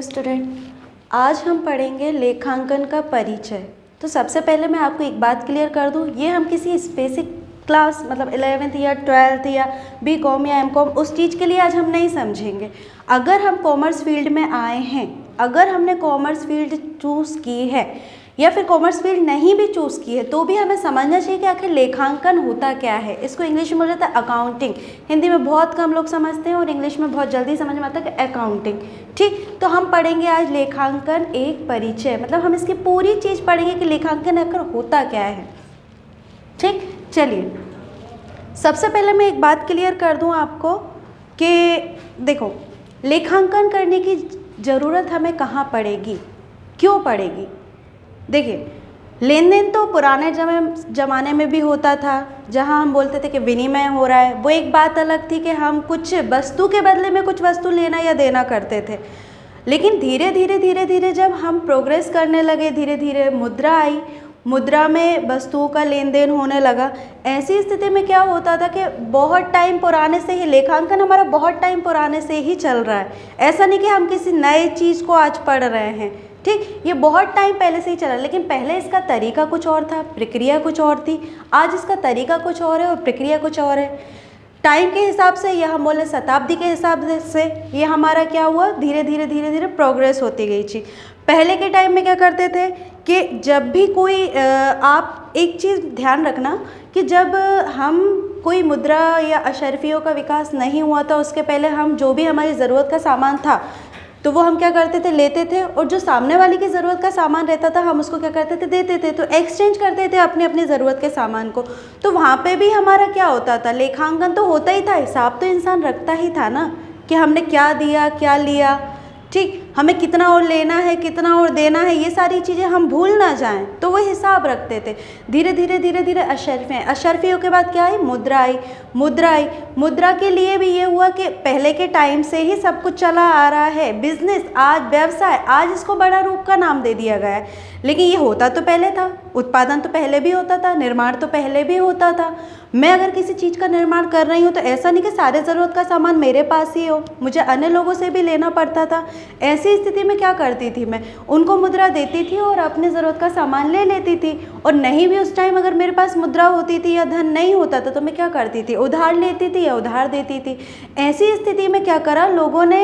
Student, आज हम पढ़ेंगे लेखांकन का परिचय। तो सबसे पहले मैं आपको एक बात क्लियर कर दूं, ये हम किसी स्पेसिफिक क्लास मतलब 11th या 12th या बीकॉम या एमकॉम उस चीज़ के लिए आज हम नहीं समझेंगे। अगर हम कॉमर्स फील्ड में आए हैं, अगर हमने कॉमर्स फील्ड चूज़ की है या फिर कॉमर्स फील्ड नहीं भी चूज़ की है, तो भी हमें समझना चाहिए कि आखिर लेखांकन होता क्या है। इसको इंग्लिश में बोला जाता है अकाउंटिंग। हिंदी में बहुत कम लोग समझते हैं और इंग्लिश में बहुत जल्दी समझ में आता है कि अकाउंटिंग। ठीक, तो हम पढ़ेंगे आज लेखांकन एक परिचय, मतलब हम इसकी पूरी चीज़ पढ़ेंगे कि लेखांकन आखिर होता क्या है। ठीक, चलिए सबसे पहले मैं एक बात क्लियर कर दूं आपको कि देखो, लेखांकन करने की ज़रूरत हमें कहाँ पड़ेगी, क्यों पड़ेगी। देखिए, लेन देन तो पुराने ज़माने में भी होता था, जहाँ हम बोलते थे कि विनिमय हो रहा है। वो एक बात अलग थी कि हम कुछ वस्तु के बदले में कुछ वस्तु लेना या देना करते थे। लेकिन धीरे धीरे जब हम प्रोग्रेस करने लगे, धीरे धीरे मुद्रा आई, मुद्रा में वस्तुओं का लेन देन होने लगा। ऐसी स्थिति में क्या होता था कि बहुत टाइम पुराने से ही लेखांकन हमारा बहुत टाइम पुराने से ही चल रहा है। ऐसा नहीं कि हम किसी नए चीज़ को आज पढ़ रहे हैं। ठीक, ये बहुत टाइम पहले से ही चला, लेकिन पहले इसका तरीका कुछ और था, प्रक्रिया कुछ और थी। आज इसका तरीका कुछ और है और प्रक्रिया कुछ और है। टाइम के हिसाब से या हम बोले शताब्दी के हिसाब से ये हमारा क्या हुआ, धीरे धीरे प्रोग्रेस होती गई चीज़। पहले के टाइम में क्या करते थे कि जब भी कोई आप एक चीज़ ध्यान रखना कि जब हम कोई मुद्रा या अशर्फियों का विकास नहीं हुआ था, उसके पहले हम जो भी हमारी ज़रूरत का सामान था तो वो हम क्या करते थे, लेते थे, और जो सामने वाले की ज़रूरत का सामान रहता था हम उसको क्या करते थे, देते थे। तो एक्सचेंज करते थे अपनी अपनी ज़रूरत के सामान को। तो वहाँ पे भी हमारा क्या होता था, लेखांकन तो होता ही था, हिसाब तो इंसान रखता ही था ना कि हमने क्या दिया क्या लिया। ठीक, हमें कितना और लेना है कितना और देना है, ये सारी चीज़ें हम भूल ना जाएं, तो वो हिसाब रखते थे। धीरे धीरे अशर्फियाँ, अशर्फियों के बाद क्या आई, मुद्रा आई। मुद्रा के लिए भी ये हुआ कि पहले के टाइम से ही सब कुछ चला आ रहा है, बिजनेस, आज व्यवसाय, आज इसको बड़ा रूप का नाम दे दिया गया है। लेकिन ये होता तो पहले था, उत्पादन तो पहले भी होता था, निर्माण तो पहले भी होता था। मैं अगर किसी चीज़ का निर्माण कर रही हूँ तो ऐसा नहीं कि सारे ज़रूरत का सामान मेरे पास ही हो, मुझे अन्य लोगों से भी लेना पड़ता था। ऐसी स्थिति में क्या करती थी, मैं उनको मुद्रा देती थी और अपनी ज़रूरत का सामान ले लेती थी। और नहीं भी उस टाइम अगर मेरे पास मुद्रा होती थी या धन नहीं होता था तो मैं क्या करती थी, उधार लेती थी या उधार देती थी। ऐसी स्थिति में क्या करा, लोगों ने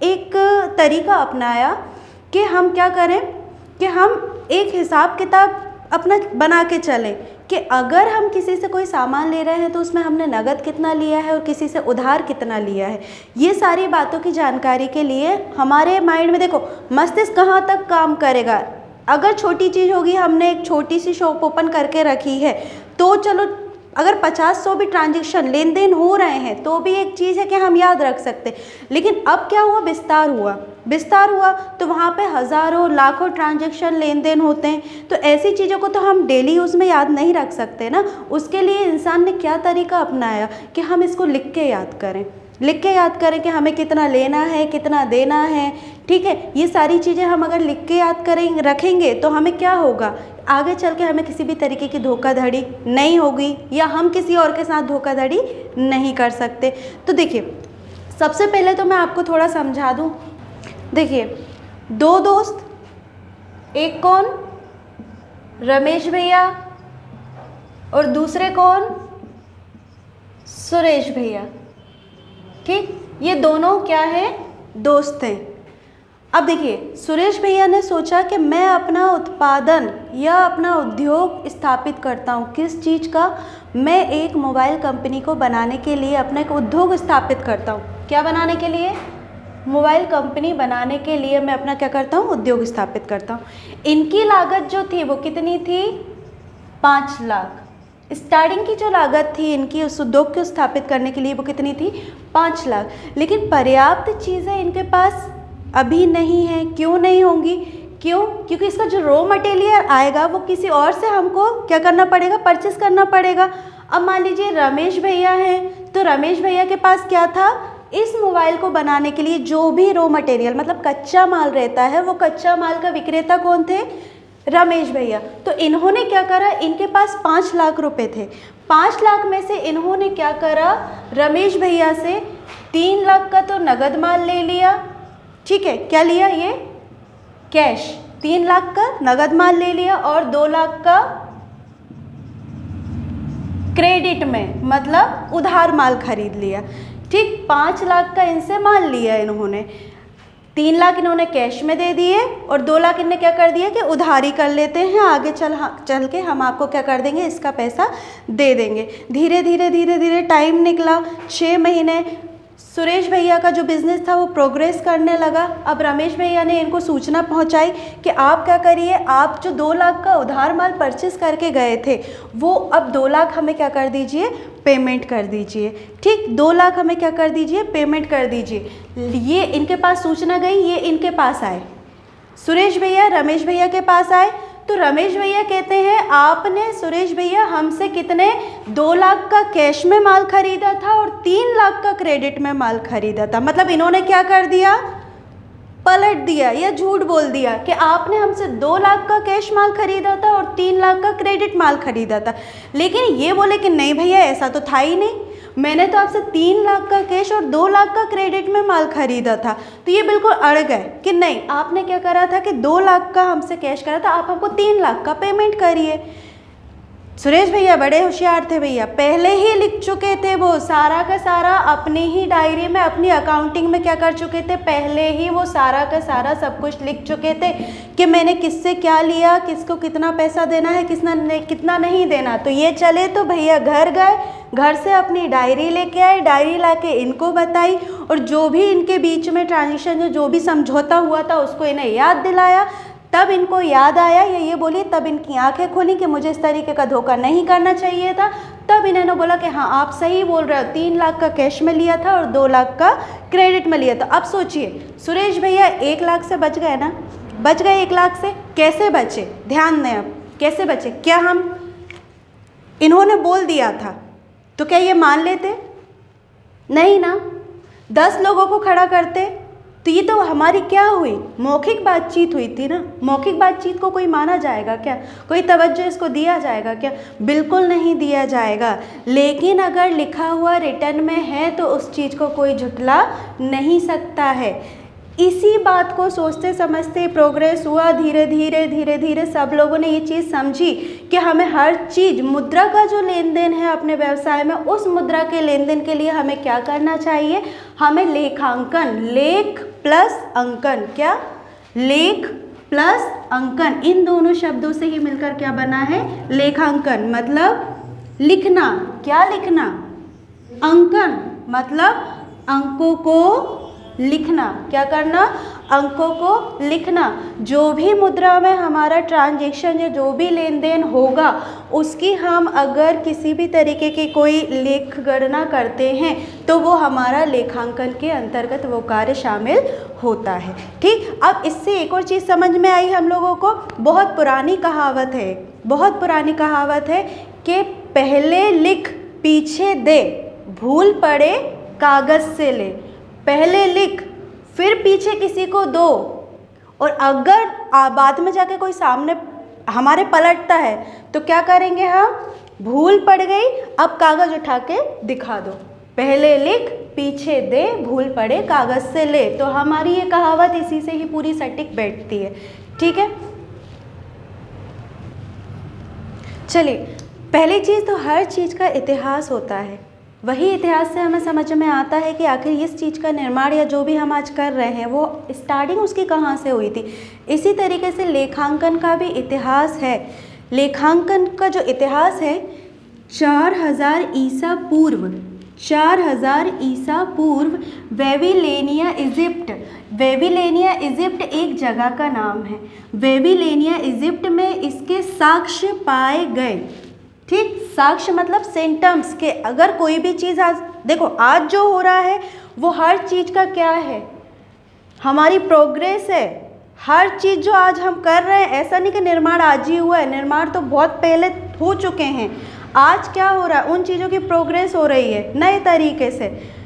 एक तरीका अपनाया कि हम क्या करें कि हम एक हिसाब किताब अपना बना के चलें कि अगर हम किसी से कोई सामान ले रहे हैं तो उसमें हमने नगद कितना लिया है और किसी से उधार कितना लिया है। ये सारी बातों की जानकारी के लिए हमारे माइंड में देखो मस्तिष्क कहाँ तक काम करेगा। अगर छोटी चीज़ होगी, हमने एक छोटी सी शॉप ओपन करके रखी है तो चलो, अगर 50-100 भी ट्रांजैक्शन लेन देन हो रहे हैं तो भी एक चीज़ है कि हम याद रख सकते। लेकिन अब क्या हुआ, विस्तार हुआ तो वहाँ पे हज़ारों लाखों ट्रांजैक्शन लेन देन होते हैं। तो ऐसी चीज़ों को तो हम डेली यूज़ में याद नहीं रख सकते ना। उसके लिए इंसान ने क्या तरीका अपनाया कि हम इसको लिख के याद करें कि हमें कितना लेना है कितना देना है। ठीक है, ये सारी चीज़ें हम अगर लिख के याद करेंगे रखेंगे तो हमें क्या होगा, आगे चल के हमें किसी भी तरीके की धोखाधड़ी नहीं होगी या हम किसी और के साथ धोखाधड़ी नहीं कर सकते। तो देखिए, सबसे पहले तो मैं आपको थोड़ा समझा दूँ। देखिए, दो दोस्त, एक कौन, रमेश भैया, और दूसरे कौन, सुरेश भैया। ठीक, ये दोनों क्या है, दोस्त हैं। अब देखिए, सुरेश भैया ने सोचा कि मैं अपना उत्पादन या अपना उद्योग स्थापित करता हूँ। किस चीज़ का, मैं एक मोबाइल कंपनी को बनाने के लिए अपना एक उद्योग स्थापित करता हूँ। क्या बनाने के लिए, मोबाइल कंपनी बनाने के लिए मैं अपना क्या करता हूँ, उद्योग स्थापित करता हूँ। इनकी लागत जो थी वो कितनी थी, 5 लाख। स्टार्टिंग की जो लागत थी इनकी उस उद्योग को स्थापित करने के लिए वो कितनी थी, 5 लाख। लेकिन पर्याप्त चीज़ें इनके पास अभी नहीं है। क्यों नहीं होंगी, क्यों, क्योंकि इसका जो रॉ मटेरियल आएगा वो किसी और से हमको क्या करना पड़ेगा, परचेस करना पड़ेगा। अब मान लीजिए रमेश भैया हैं, तो रमेश भैया के पास क्या था, इस मोबाइल को बनाने के लिए जो भी रॉ मटेरियल मतलब कच्चा माल रहता है, वो कच्चा माल का विक्रेता कौन थे, रमेश भैया। तो इन्होंने क्या करा, इनके पास 5 लाख रुपए थे। 5 लाख में से इन्होंने क्या करा, रमेश भैया से 3 लाख का तो नगद माल ले लिया, ठीक है, क्या लिया ये कैश, 3 लाख का नगद माल ले लिया और 2 लाख का क्रेडिट में मतलब उधार माल खरीद लिया। ठीक, 5 लाख का इनसे माल लिया इन्होंने, 3 लाख इन्होंने कैश में दे दिए और 2 लाख इनने क्या कर दिया कि उधारी कर लेते हैं, आगे चल के हम आपको क्या कर देंगे, इसका पैसा दे देंगे। धीरे धीरे टाइम निकला, 6 महीने। सुरेश भैया का जो बिज़नेस था वो प्रोग्रेस करने लगा। अब रमेश भैया ने इनको सूचना पहुंचाई कि आप क्या करिए, आप जो 2 लाख का उधार माल परचेस करके गए थे वो अब 2 लाख हमें क्या कर दीजिए, पेमेंट कर दीजिए। ठीक, 2 लाख हमें क्या कर दीजिए, पेमेंट कर दीजिए। ये इनके पास सूचना गई, ये इनके पास आए, सुरेश भैया रमेश भैया के पास आए। तो रमेश भैया कहते हैं आपने सुरेश भैया हमसे कितने 2 लाख का कैश में माल खरीदा था और 3 लाख का क्रेडिट में माल खरीदा था। मतलब इन्होंने क्या कर दिया, पलट दिया या झूठ बोल दिया कि आपने हमसे 2 लाख का कैश माल खरीदा था और 3 लाख का क्रेडिट माल खरीदा था। लेकिन ये बोले कि नहीं भैया ऐसा तो था ही नहीं, मैंने तो आपसे 3 लाख का कैश और 2 लाख का क्रेडिट में माल खरीदा था। तो ये बिल्कुल अड़ गए कि नहीं, आपने क्या करा था कि 2 लाख का हमसे कैश करा था, आप हमको 3 लाख का पेमेंट करिए। सुरेश भैया बड़े होशियार थे भैया, पहले ही लिख चुके थे वो सारा का सारा अपनी ही डायरी में, अपनी अकाउंटिंग में क्या कर चुके थे, पहले ही वो सारा का सारा सब कुछ लिख चुके थे कि मैंने किससे क्या लिया, किसको कितना पैसा देना है, कितना नहीं देना। तो ये चले तो भैया घर गए, घर से अपनी डायरी लेके आए, डायरी लाके इनको बताई और जो भी इनके बीच में ट्रांजेक्शन जो भी समझौता हुआ था उसको इन्हें याद दिलाया। तब इनको याद आया या ये बोली, तब इनकी आंखें खुली कि मुझे इस तरीके का धोखा नहीं करना चाहिए था। तब इन्होंने बोला कि हाँ आप सही बोल रहे हो, 3 लाख का कैश में लिया था और 2 लाख का क्रेडिट में लिया था। अब सोचिए सुरेश भैया 1 लाख से बच गए ना, बच गए 1 लाख से। कैसे बचे, ध्यान दें, अब कैसे बचे, क्या हम इन्होंने बोल दिया था तो क्या ये मान लेते, नहीं ना। 10 लोगों को खड़ा करते तो ये तो हमारी क्या हुई, मौखिक बातचीत हुई थी ना। मौखिक बातचीत को कोई माना जाएगा क्या, कोई तवज्जो इसको दिया जाएगा क्या, बिल्कुल नहीं दिया जाएगा। लेकिन अगर लिखा हुआ रिटर्न में है तो उस चीज़ को कोई झुठला नहीं सकता है। इसी बात को सोचते समझते प्रोग्रेस हुआ, धीरे धीरे सब लोगों ने ये चीज़ समझी कि हमें हर चीज़, मुद्रा का जो लेन देन है अपने व्यवसाय में, उस मुद्रा के लेन देन के लिए हमें क्या करना चाहिए, हमें लेखांकन, लेख प्लस अंकन, क्या लेख प्लस अंकन, इन दोनों शब्दों से ही मिलकर क्या बना है, लेखांकन। मतलब लिखना, क्या लिखना, अंकन मतलब अंकों को लिखना, क्या करना, अंकों को लिखना। जो भी मुद्रा में हमारा ट्रांजैक्शन या जो भी लेन देन होगा उसकी हम अगर किसी भी तरीके की कोई लेख गणना करते हैं तो वो हमारा लेखांकन के अंतर्गत वो कार्य शामिल होता है। ठीक, अब इससे एक और चीज़ समझ में आई हम लोगों को, बहुत पुरानी कहावत है, बहुत पुरानी कहावत है कि पहले लिख पीछे दे, भूल पड़े कागज़ से ले। पहले लिख फिर पीछे किसी को दो, और अगर बाद में जाके कोई सामने हमारे पलटता है तो क्या करेंगे हम, भूल पड़ गई अब कागज़ उठा के दिखा दो, पहले लिख पीछे दे, भूल पड़े कागज़ से ले। तो हमारी ये कहावत इसी से ही पूरी सटीक बैठती है। ठीक है, चलिए, पहली चीज़ तो हर चीज़ का इतिहास होता है, वही इतिहास से हमें समझ में आता है कि आखिर इस चीज़ का निर्माण या जो भी हम आज कर रहे हैं वो स्टार्टिंग उसकी कहाँ से हुई थी। इसी तरीके से लेखांकन का भी इतिहास है। लेखांकन का जो इतिहास है 4000 ईसा पूर्व, 4000 ईसा पूर्व बेबीलोनिया इजिप्ट, बेबीलोनिया इजिप्ट एक जगह का नाम है। बेबीलोनिया इजिप्ट में इसके साक्ष्य पाए गए। ठीक, साक्ष्य मतलब सिम्टम्स के अगर कोई भी चीज़ आज देखो, आज जो हो रहा है वो हर चीज़ का क्या है, हमारी प्रोग्रेस है। हर चीज़ जो आज हम कर रहे हैं, ऐसा नहीं कि निर्माण आज ही हुआ है, निर्माण तो बहुत पहले हो चुके हैं। आज क्या हो रहा है, उन चीज़ों की प्रोग्रेस हो रही है नए तरीके से,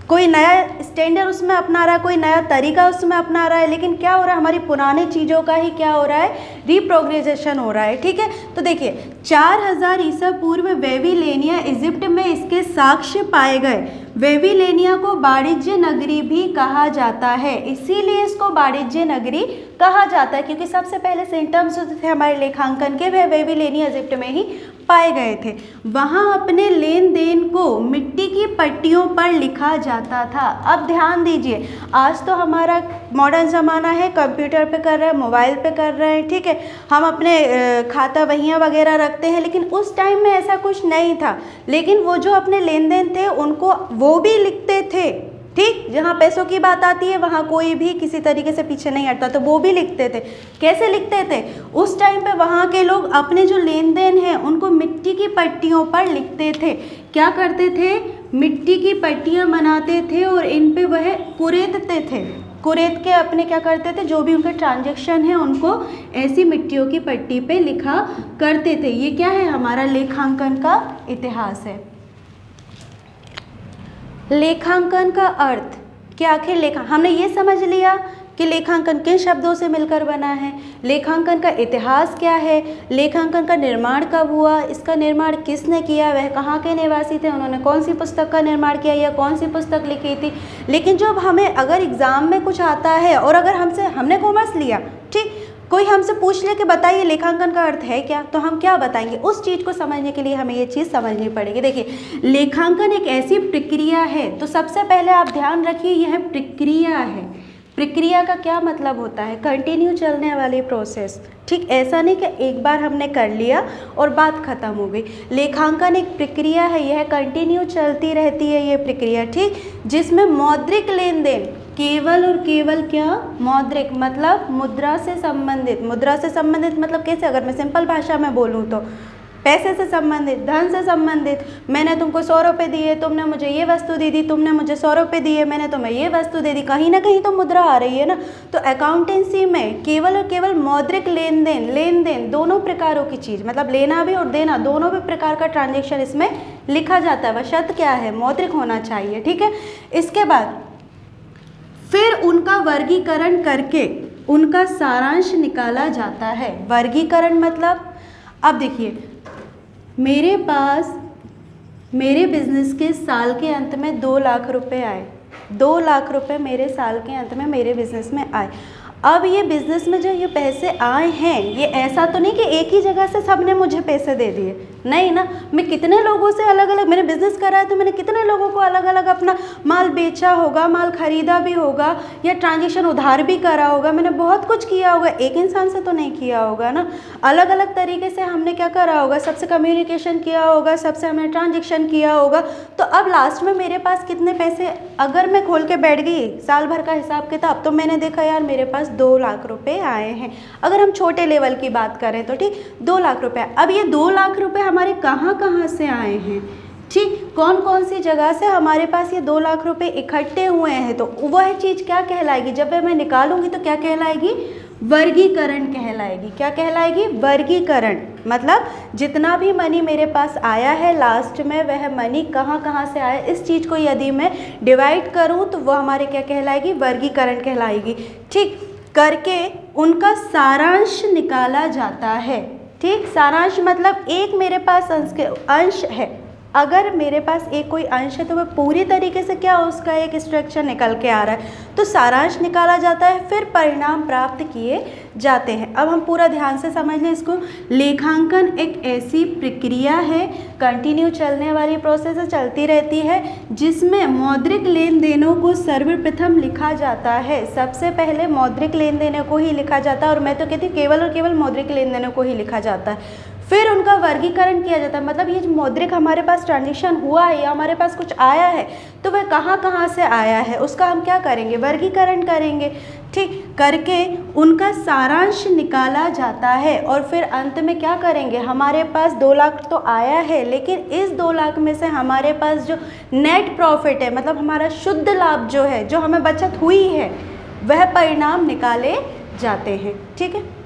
कोई नया स्टैंडर्ड उसमें अपना रहा है, कोई नया तरीका उसमें अपना रहा है। लेकिन क्या हो रहा है, हमारी पुरानी चीज़ों का ही क्या हो रहा है, रीप्रोग्रेसेशन हो रहा है। ठीक है, तो देखिए 4000 ईसा पूर्व बेबीलोनिया इजिप्ट में इसके साक्ष्य पाए गए। वेविलेनिया को वाणिज्य नगरी भी कहा जाता है, इसीलिए इसको वाणिज्य नगरी कहा जाता है क्योंकि सबसे पहले सिम्टम्स जो थे हमारे लेखांकन के वह वेविलेनिया इजिप्ट में ही पाए गए थे। वहाँ अपने लेन देन को मिट्टी की पट्टियों पर लिखा जाता था। अब ध्यान दीजिए, आज तो हमारा मॉडर्न ज़माना है, कंप्यूटर पे कर रहे हैं, मोबाइल पे कर रहे हैं, ठीक है, हम अपने खाता बहियाँ वगैरह रखते हैं, लेकिन उस टाइम में ऐसा कुछ नहीं था। लेकिन वो जो अपने लेन देन थे उनको वो भी लिखते थे, ठीक, जहाँ पैसों की बात आती है वहाँ कोई भी किसी तरीके से पीछे नहीं हटता, तो वो भी लिखते थे। कैसे लिखते थे? उस टाइम पे वहाँ के लोग अपने जो लेन देन है उनको मिट्टी की पट्टियों पर लिखते थे। क्या करते थे? मिट्टी की पट्टियाँ बनाते थे और इन पे वह कुरेदते थे। कुरेद के अपने क्या करते थे, जो भी उनके ट्रांजैक्शन है उनको ऐसी मिट्टियों की पट्टी पे लिखा करते थे। ये क्या है? हमारा लेखांकन का इतिहास है। लेखांकन का अर्थ कि आखिर हमने ये समझ लिया कि लेखांकन किन शब्दों से मिलकर बना है, लेखांकन का इतिहास क्या है, लेखांकन का निर्माण कब हुआ, इसका निर्माण किसने किया, वह कहाँ के निवासी थे, उन्होंने कौन सी पुस्तक का निर्माण किया या कौन सी पुस्तक लिखी थी। लेकिन जब हमें अगर एग्ज़ाम में कुछ आता है और अगर हमने कॉमर्स लिया, ठीक, कोई हमसे पूछ ले कि बताइए लेखांकन का अर्थ है क्या, तो हम क्या बताएंगे? उस चीज़ को समझने के लिए हमें ये चीज़ समझनी पड़ेगी। देखिए, लेखांकन एक ऐसी प्रक्रिया है, तो सबसे पहले आप ध्यान रखिए यह प्रक्रिया है। प्रक्रिया का क्या मतलब होता है? कंटिन्यू चलने वाली प्रोसेस, ठीक, ऐसा नहीं कि एक बार हमने कर लिया और बात ख़त्म हो गई। लेखांकन एक प्रक्रिया है, यह कंटिन्यू चलती रहती है ये प्रक्रिया, ठीक, जिसमें मौद्रिक लेन देन केवल और केवल क्या? मौद्रिक मतलब मुद्रा से संबंधित। मुद्रा से संबंधित मतलब कैसे? अगर मैं सिंपल भाषा में बोलूँ तो पैसे से संबंधित, धन से संबंधित। मैंने तुमको 100 रुपये दिए, तुमने मुझे ये वस्तु दे दी, तुमने मुझे 100 रुपये दिए, मैंने तुम्हें ये वस्तु दे दी, कहीं ना कहीं तो मुद्रा आ रही है ना। तो अकाउंटेंसी में केवल और केवल मौद्रिक लेन देन दोनों प्रकारों की चीज़, मतलब लेना भी और देना दोनों भी प्रकार का ट्रांजेक्शन इसमें लिखा जाता है। वह शर्त क्या है? मौद्रिक होना चाहिए, ठीक है। इसके बाद फिर उनका वर्गीकरण करके उनका सारांश निकाला जाता है। वर्गीकरण मतलब, अब देखिए, मेरे पास मेरे बिज़नेस के साल के अंत में 2 लाख रुपए आए, 2 लाख रुपए मेरे साल के अंत में मेरे बिज़नेस में आए। अब ये बिज़नेस में जो ये पैसे आए हैं, ये ऐसा तो नहीं कि एक ही जगह से सबने मुझे पैसे दे दिए, नहीं ना। मैं कितने लोगों से अलग अलग, मैंने बिज़नेस करा है तो मैंने कितने लोगों को अलग अलग अपना माल बेचा होगा, माल खरीदा भी होगा या ट्रांजेक्शन उधार भी करा होगा, मैंने बहुत कुछ किया होगा, एक इंसान से तो नहीं किया होगा ना। अलग अलग तरीके से हमने क्या करा होगा, सबसे कम्युनिकेशन किया होगा, सबसे हमने ट्रांजेक्शन किया होगा। तो अब लास्ट में मेरे पास कितने पैसे, अगर मैं खोल के बैठ गई साल भर का हिसाब किताब, तो मैंने देखा यार मेरे पास 2 लाख रुपए आए हैं। अगर हम छोटे लेवल की बात करें तो ठीक, 2 लाख रुपए। अब ये 2 लाख रुपए हमारे कहाँ कहाँ से आए हैं, ठीक, कौन कौन सी जगह से हमारे पास ये 2 लाख रुपए इकट्ठे हुए हैं, तो वह चीज़ क्या कहलाएगी? जब मैं निकालूंगी तो क्या कहलाएगी? वर्गीकरण कहलाएगी। क्या कहलाएगी? वर्गीकरण। मतलब जितना भी मनी मेरे पास आया है लास्ट में, वह मनी कहाँ कहाँ से आया, इस चीज़ को यदि मैं डिवाइड करूँ तो वह हमारे क्या कहलाएगी? वर्गीकरण कहलाएगी। ठीक, करके उनका सारांश निकाला जाता है। ठीक, सारांश मतलब एक मेरे पास अंश है, अगर मेरे पास एक कोई अंश है तो वह पूरी तरीके से क्या उसका एक स्ट्रक्चर निकल के आ रहा है, तो सारांश निकाला जाता है, फिर परिणाम प्राप्त किए जाते हैं। अब हम पूरा ध्यान से समझ लें इसको। लेखांकन एक ऐसी प्रक्रिया है, कंटिन्यू चलने वाली प्रोसेस चलती रहती है, जिसमें मौद्रिक लेन देनों को सर्वप्रथम लिखा जाता है। सबसे पहले मौद्रिक लेन देनों को ही लिखा जाता है, और मैं तो कहती हूँ केवल और केवल मौद्रिक लेन देनों को ही लिखा जाता है। फिर उनका वर्गीकरण किया जाता है, मतलब ये जो मौद्रिक हमारे पास ट्रांजेक्शन हुआ है या हमारे पास कुछ आया है, तो वह कहाँ कहाँ से आया है उसका हम क्या करेंगे? वर्गीकरण करेंगे। ठीक, करके उनका सारांश निकाला जाता है, और फिर अंत में क्या करेंगे? हमारे पास 2 लाख तो आया है, लेकिन इस 2 लाख में से हमारे पास जो नेट प्रॉफिट है, मतलब हमारा शुद्ध लाभ जो है, जो हमें बचत हुई है, वह परिणाम निकाले जाते हैं। ठीक है।